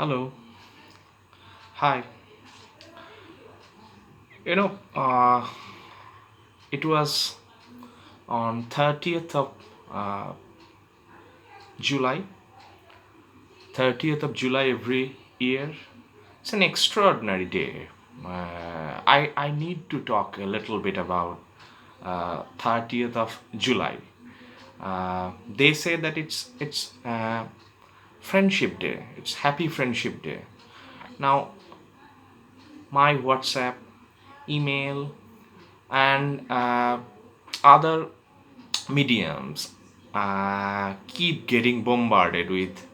Hello. Hi. You know, uh, it was on 30th of uh, July, 30th of July every year. It's an extraordinary day. I need to talk a little bit about 30th of July. They say that it's Friendship Day. It's Happy Friendship Day. Now, my WhatsApp, email, and other mediums keep getting bombarded with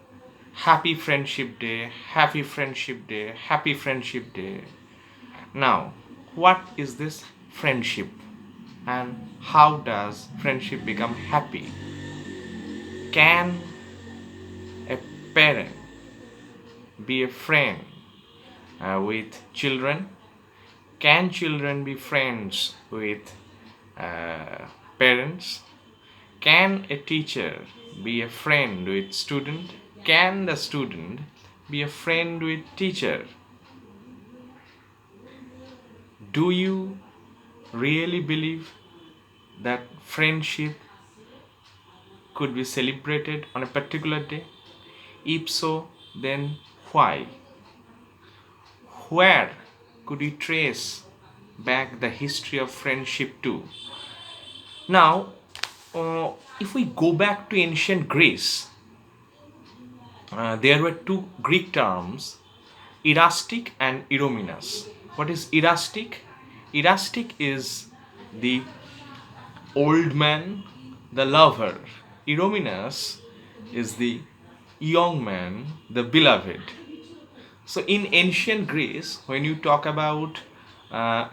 happy friendship day, happy friendship day, happy friendship day. Now, what is this friendship and how does friendship become happy? Can a parent be a friend with children? Can children be friends with parents? Can a teacher be a friend with student? Can the student be a friend with teacher? Do you really believe that friendship could be celebrated on a particular day? If so, then why? Where could we trace back the history of friendship to? Now, if we go back to ancient Greece, there were two Greek terms, erastic and erominus. What is erastic? Erastic is the old man, the lover. Erominus is the young man, the beloved. So in ancient Greece, when you talk about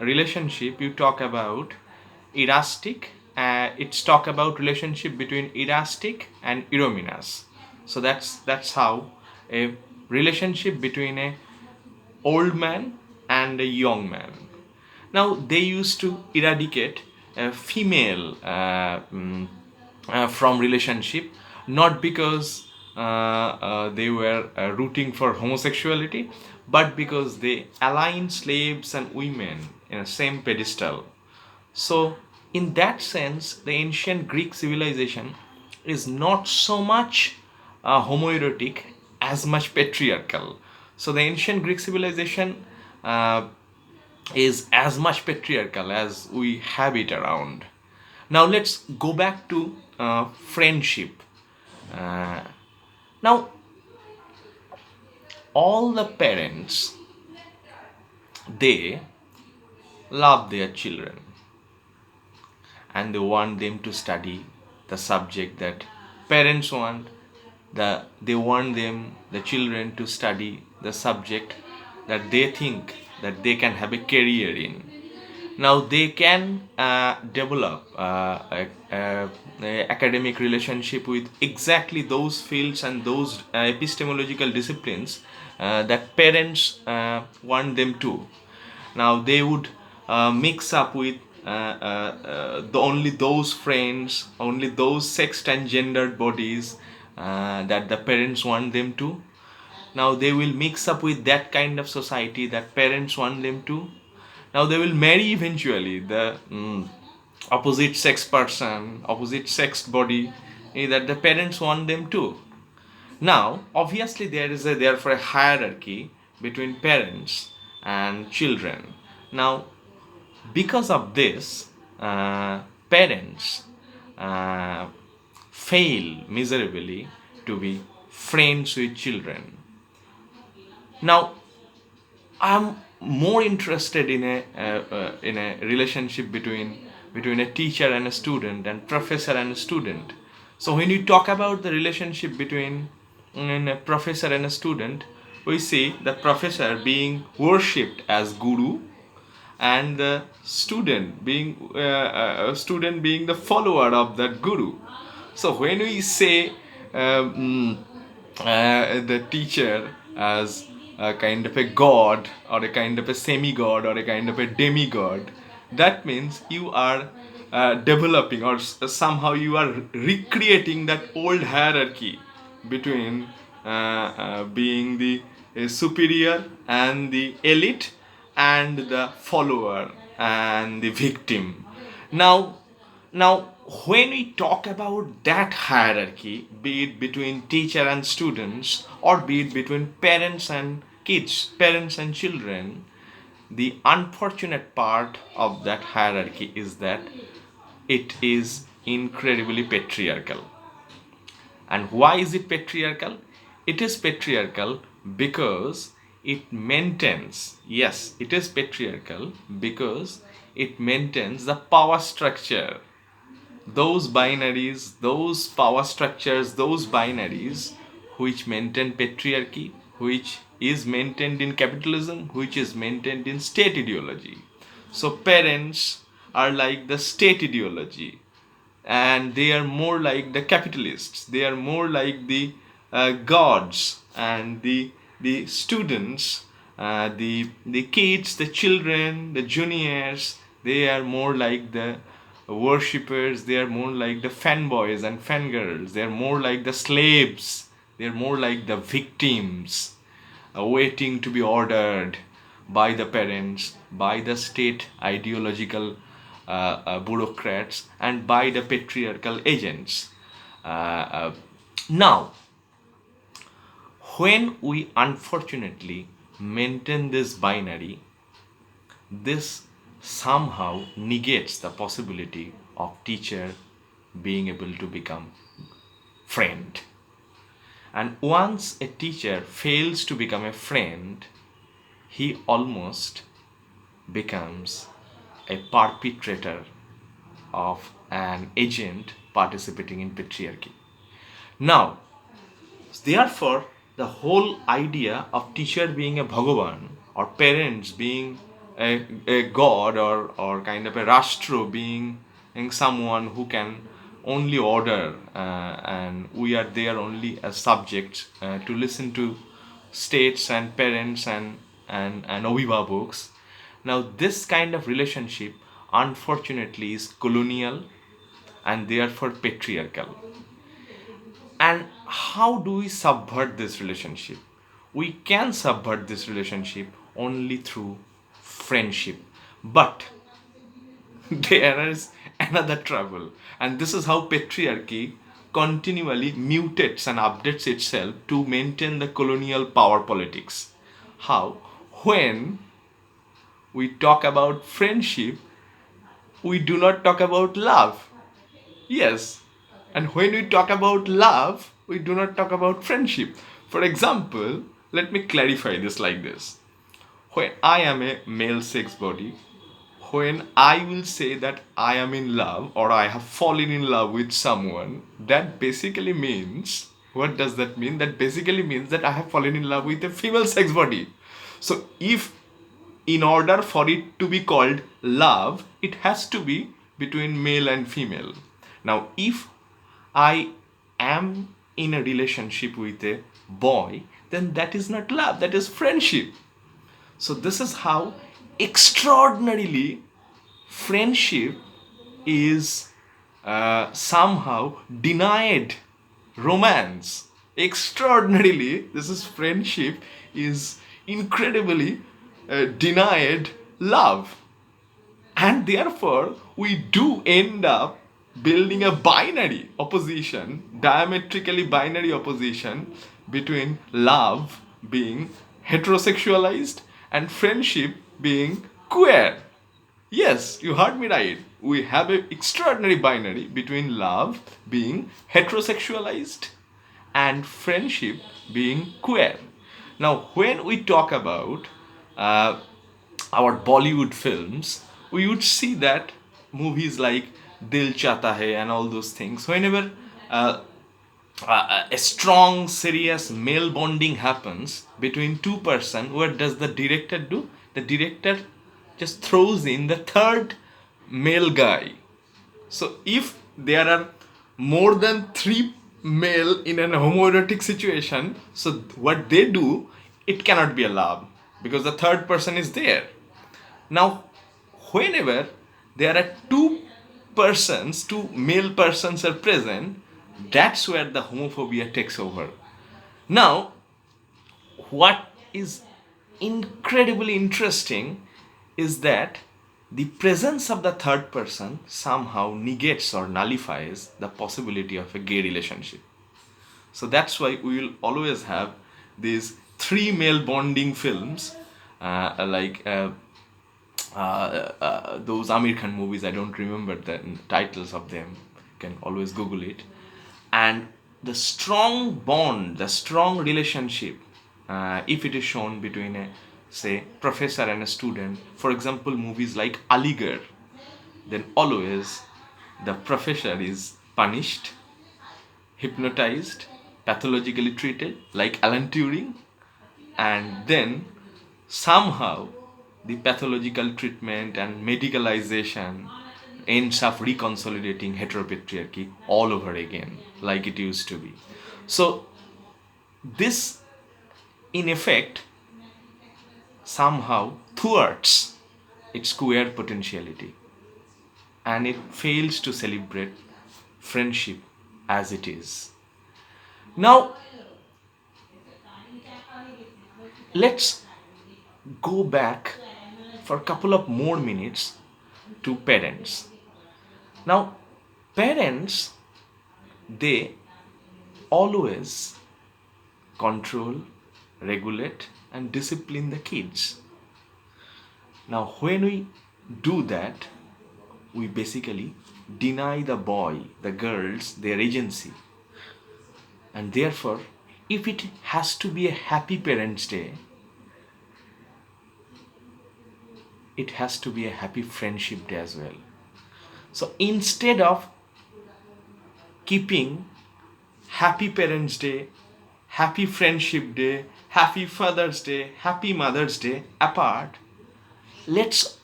relationship, you talk about erastic. It's talk about relationship between erastic and erominus. So that's how a relationship between a old man and a young man. Now they used to eradicate a female from relationship, not because they were rooting for homosexuality, but because they aligned slaves and women in a same pedestal. So, in that sense, the ancient Greek civilization is not so much homoerotic as much patriarchal. So, the ancient Greek civilization uh, is as much patriarchal as we have it around. Now, let's go back to friendship. Uh, Now, all the parents, they love their children and they want them to study the subject that parents want. They want them, the children, to study the subject that they think that they can have a career in. Now they can develop a academic relationship with exactly those fields and those epistemological disciplines that parents want them to. Now they would mix up with only those friends, only those sexed and gendered bodies that the parents want them to. Now they will mix up with that kind of society that parents want them to. Now they will marry eventually the opposite sex person, opposite sex body that the parents want them to. Now, obviously, there is therefore a hierarchy between parents and children. Now, because of this, parents uh, fail miserably to be friends with children. Now, I'm more interested in a relationship between a teacher and a student and professor and a student. So when you talk about the relationship between a professor and a student, we see the professor being worshipped as guru and the student being the follower of that guru. So when we say the teacher as a kind of a god or a kind of a semi-god or a kind of a demigod, that means you are developing or somehow you are recreating that old hierarchy between being the superior and the elite, and the follower and the victim. Now, now, when we talk about that hierarchy, be it between teacher and students, or be it between parents and kids, parents and children, the unfortunate part of that hierarchy is that it is incredibly patriarchal. And why is it patriarchal? It is patriarchal because it maintains, yes, it is patriarchal because it maintains the power structure. Those binaries, those power structures, those binaries which maintain patriarchy, which is maintained in capitalism, which is maintained in state ideology. So parents are like the state ideology, and they are more like the capitalists, they are more like the gods, and the students, the kids, the children, the juniors, they are more like the worshippers, they are more like the fanboys and fangirls, they are more like the slaves, they are more like the victims, waiting to be ordered by the parents, by the state ideological bureaucrats, and by the patriarchal agents. Now, when we unfortunately maintain this binary, this somehow negates the possibility of teacher being able to become friend. And once a teacher fails to become a friend, he almost becomes a perpetrator of an agent participating in patriarchy. Now, therefore, the whole idea of teacher being a Bhagavan, or parents being a god, or kind of a Rashtra being someone who can only order, and we are there only as subjects to listen to states and parents and Abhibhavaks. Now, this kind of relationship unfortunately is colonial and therefore patriarchal. And how do we subvert this relationship? We can subvert this relationship only through friendship. But there is another trouble, and this is how patriarchy continually mutates and updates itself to maintain the colonial power politics. How? When we talk about friendship, we do not talk about love. Yes. And when we talk about love, we do not talk about friendship. For example, let me clarify this like this. When I am a male sex body, when I will say that I am in love or I have fallen in love with someone, that basically means, what does that mean? That basically means that I have fallen in love with a female sex body. So if in order for it to be called love, it has to be between male and female. Now, if I am in a relationship with a boy, then that is not love, that is friendship. So, this is how extraordinarily friendship is somehow denied romance. Extraordinarily, this is friendship is incredibly denied love. And therefore, we do end up building a binary opposition, diametrically binary opposition between love being heterosexualized and friendship being queer. Yes, you heard me right. We have an extraordinary binary between love being heterosexualized and friendship being queer. Now, when we talk about our Bollywood films, we would see that movies like Dil Chata Hai and all those things, whenever a strong, serious male bonding happens between two persons, what does the director do? The director just throws in the third male guy. So if there are more than three male in an homoerotic situation, so what they do, it cannot be a love because the third person is there. Now, whenever there are two male persons are present, that's where the homophobia takes over. Now, what is incredibly interesting is that the presence of the third person somehow negates or nullifies the possibility of a gay relationship. So that's why we will always have these three male bonding films, those Amir Khan movies. I don't remember the titles of them. You can always Google it. And the strong bond, the strong relationship, if it is shown between a, say, professor and a student, for example, movies like Aligarh, then always the professor is punished, hypnotized, pathologically treated, like Alan Turing, and then somehow the pathological treatment and medicalization ends up reconsolidating heteropatriarchy all over again, like it used to be. So, this in effect somehow thwarts its queer potentiality, and it fails to celebrate friendship as it is. Now, let's go back for a couple of more minutes to parents. Now, parents, they always control, regulate, and discipline the kids. Now, when we do that, we basically deny the boy, the girls, their agency. And therefore, if it has to be a happy Parents' Day, it has to be a happy Friendship Day as well. So instead of keeping Happy Parents' Day, Happy Friendship Day, Happy Father's Day, Happy Mother's Day apart, let's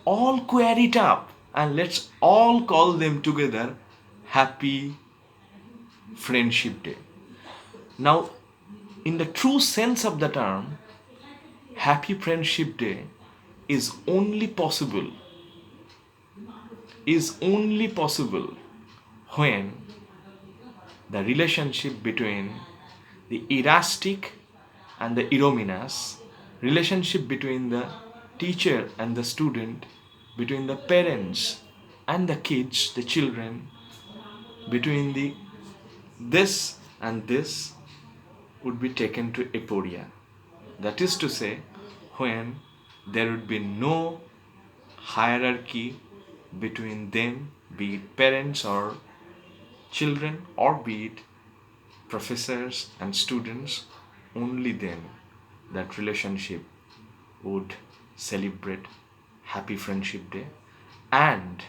all query it up and let's all call them together Happy Friendship Day. Now, in the true sense of the term, Happy Friendship Day is only possible when the relationship between the erastic and the erominous, relationship between the teacher and the student, between the parents and the kids, the children, between the this and this would be taken to aporia. That is to say, when there would be no hierarchy between them, be it parents or children, or be it professors and students, only then that relationship would celebrate Happy Friendship Day. And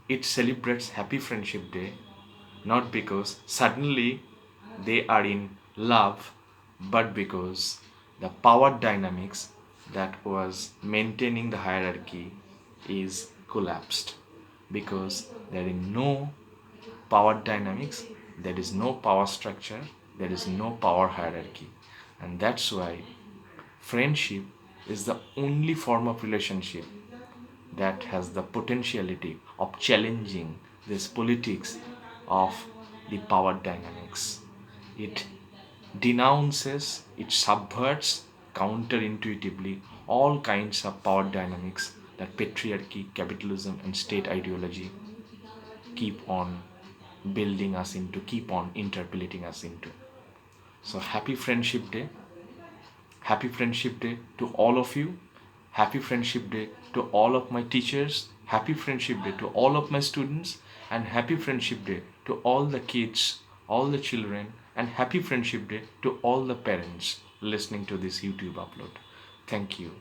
it celebrates Happy Friendship Day not because suddenly they are in love, but because the power dynamics that was maintaining the hierarchy is collapsed. Because there is no power dynamics, there is no power structure, there is no power hierarchy. And that's why friendship is the only form of relationship that has the potentiality of challenging this politics of the power dynamics. It denounces, it subverts counterintuitively all kinds of power dynamics that patriarchy, capitalism, and state ideology keep on building us into, keep on interpolating us into. So, happy Friendship Day. Happy Friendship Day to all of you. Happy Friendship Day to all of my teachers. Happy Friendship Day to all of my students. And Happy Friendship Day to all the kids, all the children. And Happy Friendship Day to all the parents listening to this YouTube upload. Thank you.